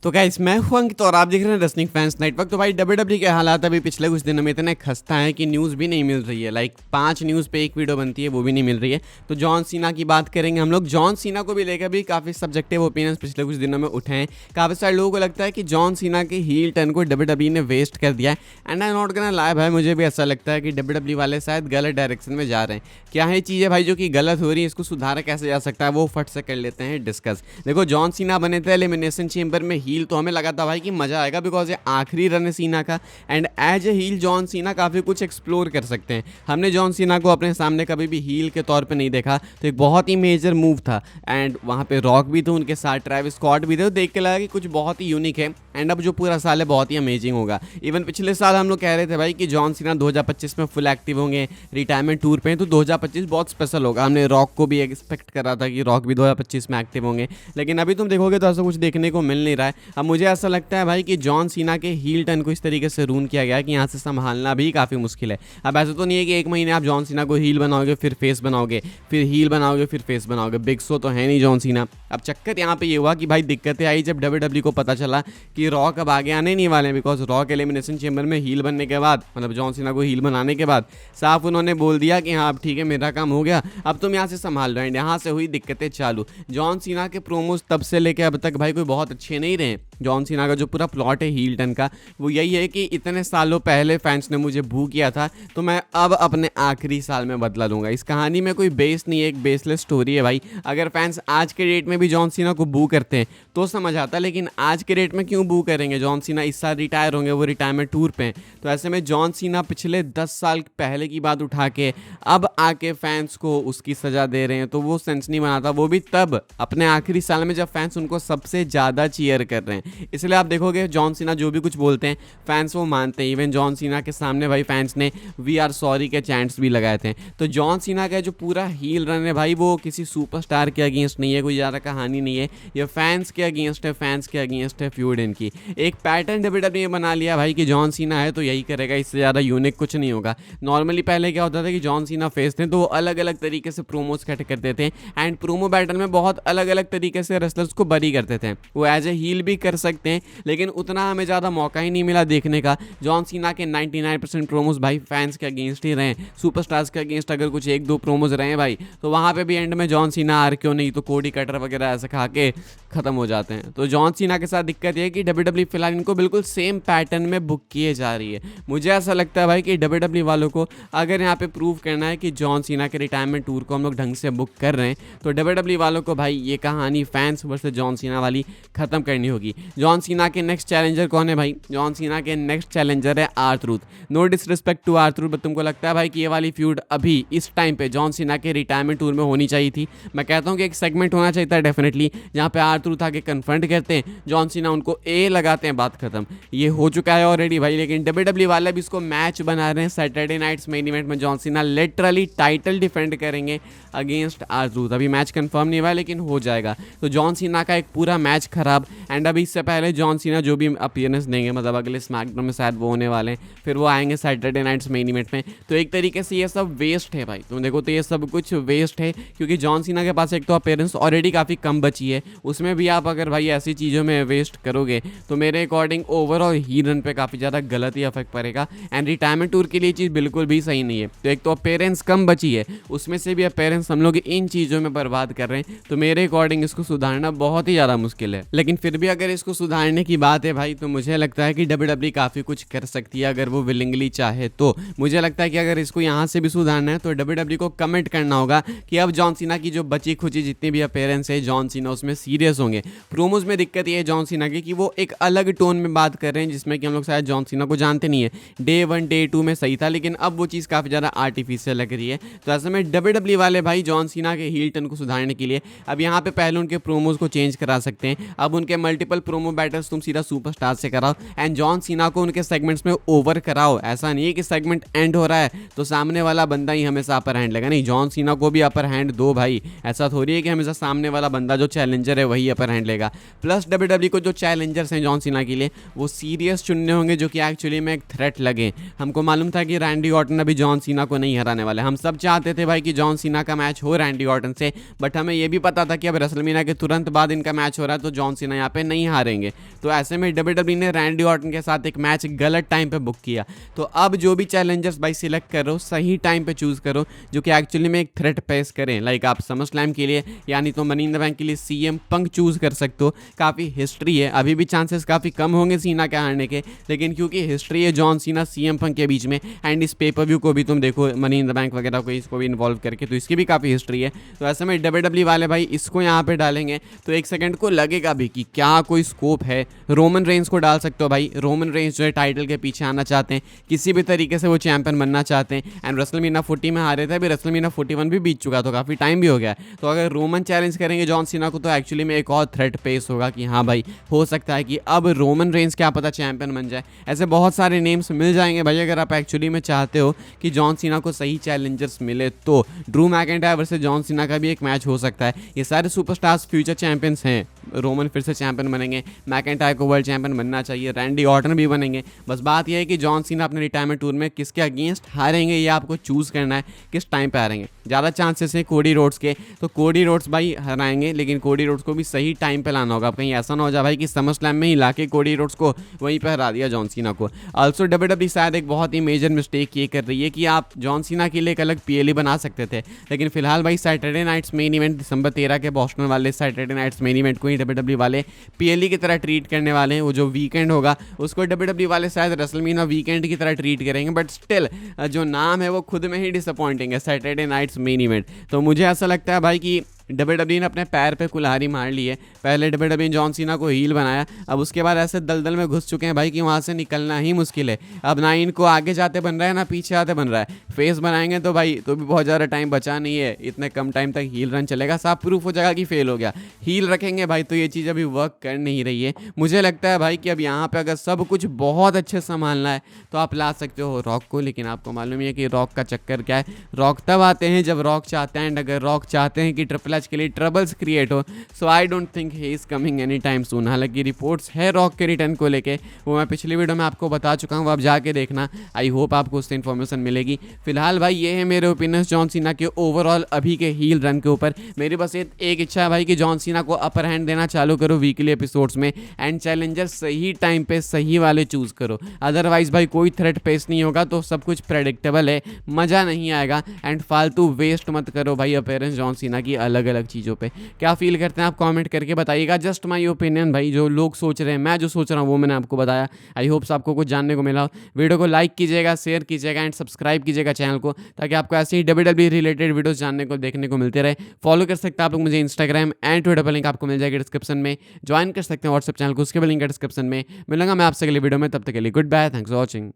तो गाइस मैं हूं अंकित और आप देख रहे हैं रेसलिंग फैंस नेटवर्क। तो भाई डब्ल्यूडब्ल्यू के हालात अभी पिछले कुछ दिनों में इतने खस्ता है कि न्यूज़ भी नहीं मिल रही है। लाइक 5 न्यूज़ पे एक वीडियो बनती है, वो भी नहीं मिल रही है। तो जॉन सीना की बात करेंगे हम लोग। जॉन सीना को भी लेकर भी काफ़ी सब्जेक्टिव ओपिनियंस पिछले कुछ दिनों में उठे हैं। काफ़ी सारे लोगों को लगता है कि जॉन सीना के हील टर्न को डब्ल्यूडब्ल्यू ने वेस्ट कर दिया है। And I not gonna lie भाई, मुझे भी ऐसा लगता है कि डब्ल्यूडब्ल्यू वाले शायद गलत डायरेक्शन में जा रहे हैं। क्या है चीज़ें भाई जो कि गलत हो रही है, इसको सुधारा कैसे जा सकता है, वो फट से कर लेते हैं डिस्कस। देखो जॉन सीना बने थे एलिमिनेशन चेंबर में हील, तो हमें लगा था भाई कि मजा आएगा बिकॉज ये आखिरी रन है सीना का। And as a heel John Cena काफ़ी कुछ एक्सप्लोर कर सकते हैं। हमने जॉन सीना को अपने सामने कभी भी हील के तौर पे नहीं देखा, तो एक बहुत ही मेजर मूव था। एंड वहाँ पे रॉक भी थे उनके साथ, ट्रैविस स्कॉट भी थे, तो देख के लगा कि कुछ बहुत ही यूनिक है। एंड अब जो पूरा साल है बहुत ही अमेजिंग होगा। इवन पिछले साल हम लोग कह रहे थे भाई कि जॉन सीना 2025 में फुल एक्टिव होंगे, रिटायरमेंट टूर पे, तो 2025 बहुत स्पेशल होगा। हमने रॉक को भी एक्सपेक्ट करा था कि रॉक भी 2025 में एक्टिव होंगे, लेकिन अभी तुम देखोगे तो ऐसा कुछ देखने को मिल नहीं रहा है। अब मुझे ऐसा लगता है भाई कि जॉन सीना के हील टर्न को इस तरीके से रून किया गया है कि यहाँ से संभालना भी काफ़ी मुश्किल है। अब ऐसा तो नहीं है कि एक महीने आप जॉन सीना को हील बनाओगे, फिर फेस बनाओगे, फिर हील बनाओगे, फिर फेस बनाओगे। बिग शो तो है नहीं जॉन सीना। अब चक्कर यहाँ पे ये हुआ कि भाई दिक्कतें आई जब डब्ल्यूडब्ल्यू को पता चला कि रॉक अब आगे आने नहीं वाले हैं। बिकॉज रॉक एलिमिनेशन चेंबर में हील बनने के बाद, मतलब जॉन सीना को हील बनाने के बाद साफ उन्होंने बोल दिया कि हाँ अब ठीक है, मेरा काम हो गया, अब तुम यहाँ से संभाल रहे हैं। यहाँ से हुई दिक्कतें चालू। जॉन सीना के प्रोमोज तब से लेके अब तक भाई कोई बहुत अच्छे नहीं रहे। जॉन सीना का जो पूरा प्लॉट है हील टर्न का, वो यही है कि इतने सालों पहले फैंस ने मुझे बू किया था, तो मैं अब अपने आखिरी साल में बदला लूँगा। इस कहानी में कोई बेस नहीं है, एक बेसलेस स्टोरी है भाई। अगर फैंस आज के डेट में भी जॉन सीना को बू करते हैं तो समझ आता, लेकिन आज के डेट में क्यों बू करेंगे? जॉन सीना इस साल रिटायर होंगे, वो रिटायरमेंट टूर पे हैं। तो ऐसे में जॉन सीना पिछले 10 साल पहले की बात उठा के अब आके फैंस को उसकी सज़ा दे रहे हैं, तो वो सेंस नहीं बनाता। वो भी तब अपने आखिरी साल में जब फैंस उनको सबसे ज़्यादा चीयर कर रहे हैं। इसलिए आप देखोगे जॉन सीना जो भी कुछ बोलते हैं फैंस वो मानते हैं। इवन जॉन सीना के सामने भाई फैंस ने वी आर सॉरी के चैंट्स भी लगाए थे। तो जॉन सीना का जो पूरा हील रन है भाई, वो किसी सुपरस्टार के अगेंस्ट नहीं है, कोई ज़्यादा कहानी नहीं है। ये फैंस के अगेंस्ट है, फैंस के अगेंस्ट है फ्यूड इनकी। एक पैटर्न डब्ल्यूडब्ल्यू ने बना लिया भाई कि जॉन सीना है तो यही करेगा, इससे ज़्यादा यूनिक कुछ नहीं होगा। नॉर्मली पहले क्या होता था कि जॉन सीना फेस थे तो वो अलग अलग तरीके से प्रोमोज कट करते थे। एंड प्रोमो बैटल में बहुत अलग अलग तरीके से रेसलर्स को बरी करते थे। वो एज ए हील भी कर सकते हैं, लेकिन उतना हमें ज़्यादा मौका ही नहीं मिला देखने का। जॉन सीना के 99% प्रोमोज भाई फैंस के अगेंस्ट ही रहे। सुपरस्टार्स के अगेंस्ट अगर कुछ 1-2 प्रोमोज रहे भाई, तो वहाँ पे भी एंड में जॉन सीना आर क्यों नहीं तो कोडी कटर वगैरह ऐसे खा के ख़त्म हो जाते हैं। तो जॉन सीना के साथ दिक्कत ये है कि डब्ल्यूडब्ल्यू फिलहाल इनको बिल्कुल सेम पैटर्न में बुक किए जा रही है। मुझे ऐसा लगता है भाई कि डब्ल्यूडब्ल्यू वालों को अगर यहाँ पे प्रूव करना है कि जॉन सीना के रिटायरमेंट टूर को हम लोग ढंग से बुक कर रहे हैं, तो डब्ल्यूडब्ल्यू वालों को भाई ये कहानी फैंस वर्सेस जॉन सीना वाली ख़त्म करनी होगी। जॉन सीना के नेक्स्ट चैलेंजर कौन है भाई? जॉन सीना के नेक्स्ट चैलेंजर है R-Truth। No disrespect to R-Truth, but तुमको लगता है भाई कि ये वाली फ्यूड अभी इस टाइम पे जॉन सीना के रिटायरमेंट टूर में होनी चाहिए थी? मैं कहता हूँ कि एक सेगमेंट होना चाहिए था डेफिनेटली, जहाँ पे R-Truth आके कन्फ्रंट करते हैं, जॉन सीना उनको ए लगाते हैं, बात खत्म। ये हो चुका है ऑलरेडी भाई, लेकिन डब्ल्यूडब्ल्यू वाले भी इसको मैच बना रहे हैं। सैटरडे नाइट्स मेन इवेंट में John Cena literally title defend करेंगे अगेंस्ट R-Truth। अभी मैच कंफर्म नहीं हुआ है, लेकिन हो जाएगा। तो जॉन सीना का एक पूरा मैच खराब। एंड अभी इससे पहले जॉन सीना जो भी अपीयरेंस देंगे, मतलब अगले स्मैकडाउन में शायद वो होने वाले हैं, फिर वो आएंगे सैटरडे नाइट्स मेन इवेंट में। तो एक तरीके से ये सब वेस्ट है भाई। तुम देखो तो ये सब कुछ वेस्ट है, क्योंकि जॉन सीना के पास एक तो अपीयरेंस ऑलरेडी काफ़ी कम बची है, उसमें भी आप अगर भाई ऐसी चीज़ों में वेस्ट करोगे तो मेरे अकॉर्डिंग ओवरऑल ही रन पे काफ़ी ज़्यादा गलत ही इफेक्ट पड़ेगा। एंड रिटायरमेंट टूर के लिए चीज़ बिल्कुल भी सही नहीं है। तो एक तो अपीयरेंस कम बची है, उसमें से भी अपीयरेंस हम लोग इन चीज़ों में बर्बाद कर रहे हैं। तो मेरे अकॉर्डिंग इसको सुधारना बहुत ही ज़्यादा मुश्किल है। लेकिन फिर भी अगर इसको सुधारने की बात है भाई, तो मुझे लगता है कि डब्ल्यूडब्ल्यू काफ़ी कुछ कर सकती है अगर वो विलिंगली चाहे तो। मुझे लगता है कि अगर इसको यहाँ से भी सुधारना है तो डब्ल्यूडब्ल्यू को कमिट करना होगा कि अब जॉन सीना की जो बची खुची जितनी भी अपीयरेंस है, जॉन सीना उसमें सीरियस होंगे। प्रोमोज में दिक्कत ये है जॉन सीना की कि वो एक अलग टोन में बात कर रहे हैं, जिसमें कि हम लोग शायद जॉन सीना को जानते नहीं है। डे 1 डे 2 में सही था, लेकिन अब वो चीज़ काफ़ी ज़्यादा आर्टिफिशियल लग रही है। तो ऐसे में डब्ल्यूडब्ल्यू वाले भाई जॉन सीना के हील टर्न को सुधारने के लिए अब यहाँ पे पहले उनके प्रोमोज को चेंज करा सकते हैं। अब उनके मल्टीपल प्रोमो बैटल्स तुम सीधा सुपरस्टार से कराओ एंड जॉन सीना को उनके सेगमेंट्स में ओवर कराओ। ऐसा नहीं है कि सेगमेंट एंड हो रहा है तो सामने वाला बंदा ही हमेशा अपर हैंड लेगा, नहीं, जॉन सीना को भी अपर हैंड दो भाई। ऐसा थोड़ी है कि हमेशा सामने वाला बंदा जो चैलेंजर है वही वही अपर हैंड लेगा। प्लस WWE को जो चैलेंजर्स हैं जॉन सीना के लिए वो सीरियस चुनने होंगे जो कि एक्चुअली में एक थ्रेट लगे। हमको मालूम था कि रैंडी ऑर्टन अभी जॉन सीना को नहीं हराने वाले, हम सब चाहते थे भाई कि जॉन सीना का मैच हो रैंडी ऑर्टन से, बट हमें ये भी पता था कि अब रेसलमेनिया के तुरंत बाद इनका मैच हो रहा है तो जॉन सीना यहाँ पे नहीं हारेंगे। तो ऐसे में WWE ने रैंडी ऑर्टन के साथ एक मैच गलत टाइम पे बुक किया। तो अब जो भी चैलेंजर्स भाई सिलेक्ट करो सही टाइम पे चूज करो जो कि एक्चुअली में एक थ्रेट पेश करें। लाइक आप समर स्लैम के लिए यानी तो मनी इन द बैंक के लिए CM पंक चूज कर सकते हो, काफ़ी हिस्ट्री है, अभी भी चांसेस काफ़ी कम होंगे सीना के हारने के, लेकिन क्योंकि हिस्ट्री है जॉन सीना CM पंक के बीच में एंड इस पेपर व्यू को भी तुम देखो मनी इन द बैंक वगैरह को इसको भी इन्वॉल्व करके, तो इसकी भी काफ़ी हिस्ट्री है। तो ऐसे में WWE वाले भाई इसको यहाँ पे डालेंगे तो एक सेकंड को लगेगा भी कि क्या कोई स्कोप है। रोमन रेंज को डाल सकते हो भाई, रोमन रेंज जो है टाइटल के पीछे आना चाहते हैं, किसी भी तरीके से वो चैंपियन बनना चाहते हैं एंड रेसलमेनिया 40 में हारे थे, अभी रेसलमेनिया 41 भी बीत चुका तो काफ़ी टाइम भी हो गया। तो अगर रोमन चैलेंज करेंगे जॉन सीना को तो एक्चुअली में एक और थ्रेट पेश होगा कि हाँ भाई हो सकता है कि अब रोमन रेंज क्या पता चैंपियन बन जाए। ऐसे बहुत सारे नेम्स मिल जाएंगे भाई अगर आप एक्चुअली में चाहते हो कि जॉन सीना को सही चैलेंजर्स मिले तो। Drew McIntyre versus John Cena का भी एक मैच हो सकता है। ये सारे सुपरस्टार्स फ्यूचर चैंपियंस हैं। रोमन फिर से चैंपियन बनेंगे, मैकिंटायर को वर्ल्ड चैंपियन बनना चाहिए, रैंडी ऑर्टन भी बनेंगे। बस बात यह है कि जॉन सीना अपने रिटायरमेंट टूर में किसके अगेंस्ट हारेंगे ये आपको चूज़ करना है, किस टाइम पे हारेंगे। ज़्यादा चांसेस हैं कोडी रोड्स के, तो कोडी रोड्स भाई हराएंगे, लेकिन कोडी रोड्स को भी सही टाइम पे लाना होगा। अब कहीं ऐसा ना हो जाए भाई कि समर स्लैम में ही लाके कोडी रोड्स को वहीं पर हरा दिया जॉन सीना को। ऑल्सो WWE शायद एक बहुत ही मेजर मिस्टेक ये कर रही है कि आप जॉन सीना के लिए एक अलग PLE बना सकते थे, लेकिन फिलहाल भाई सैटरडे नाइट्स मेन इवेंट दिसंबर 13 के बोस्टन वाले सैटरडे नाइट्स मेन इवेंट को ही WWE वाले PLE की तरह ट्रीट करने वाले हैं। वो जो वीकेंड होगा उसको WWE वाले शायद रेसलमेनिया वीकेंड की तरह ट्रीट करेंगे, बट स्टिल जो नाम है वो खुद में ही डिसअपॉइंटिंग है, सैटरडे नाइट्स मेन इवेंट। तो मुझे ऐसा लगता है भाई कि WWE ने अपने पैर पे कुल्हाड़ी मार ली है। पहले WWE ने जॉन सीना को हील बनाया, अब उसके बाद ऐसे दलदल में घुस चुके हैं भाई कि वहाँ से निकलना ही मुश्किल है। अब ना इनको आगे जाते बन रहा है ना पीछे आते बन रहा है। फेस बनाएंगे तो भाई तो भी बहुत ज़्यादा टाइम बचा नहीं है, इतने कम टाइम तक हील रन चलेगा, साफ प्रूफ हो जाएगा कि फेल हो गया। हील रखेंगे भाई तो ये चीज़ अभी वर्क कर नहीं रही है। मुझे लगता है भाई कि अब यहाँ पर अगर सब कुछ बहुत अच्छे संभालना है तो आप ला सकते हो रॉक को, लेकिन आपको मालूम ही है कि रॉक का चक्कर क्या है। रॉक तब आते हैं जब रॉक चाहते हैं, एंड अगर रॉक चाहते हैं कि ट्रिपल एच के लिए ट्रबल्स क्रिएट हो, so I don't think he is coming any time soon. हालांकि रिपोर्ट्स है रॉक के रिटर्न को लेके, वो मैं पिछली वीडियो में आपको बता चुका हूँ, आप जाके देखना। आई होप आपको उससे इन्फॉर्मेशन मिलेगी। फिलहाल भाई ये है मेरे ओपिनियंस जॉन सीना के ओवरऑल अभी के हील रन के ऊपर। मेरी बस एक इच्छा है भाई कि जॉन सीना को अपर हैंड देना चालू करो वीकली एपिसोड्स में, एंड चैलेंजर सही टाइम पे सही वाले चूज करो। अदरवाइज भाई कोई थ्रेट पेश नहीं होगा तो सब कुछ प्रेडिक्टेबल है, मज़ा नहीं आएगा, एंड फालतू वेस्ट मत करो भाई अपीयरेंस जॉन सीना की अलग अलग चीज़ों पे। क्या फील करते हैं आप कमेंट करके बताइएगा। जस्ट माय ओपिनियन भाई, जो लोग सोच रहे हैं मैं जो सोच रहा हूँ वो मैंने आपको बताया। आई होप्स आपको कुछ जानने को मिला हो। वीडियो को लाइक कीजिएगा, शेयर कीजिएगा एंड सब्सक्राइब कीजिएगा चैनल को, ताकि आपको ऐसे ही WWE रिलेटेड वीडियोस जानने को देखने को मिलते रहे। फॉलो कर सकते हैं आप लोग मुझे इंस्टाग्राम एंड ट्विटर पर, लिंक आपको मिल जाएगी डिस्क्रिप्शन में। ज्वाइन कर सकते हैं व्हाट्सएप चैनल को, उसके भी लिंक है डिस्क्रिप्शन में। मिलूंगा मैं आपसे अगली वीडियो में, तब तक के लिए goodbye, thanks for watching.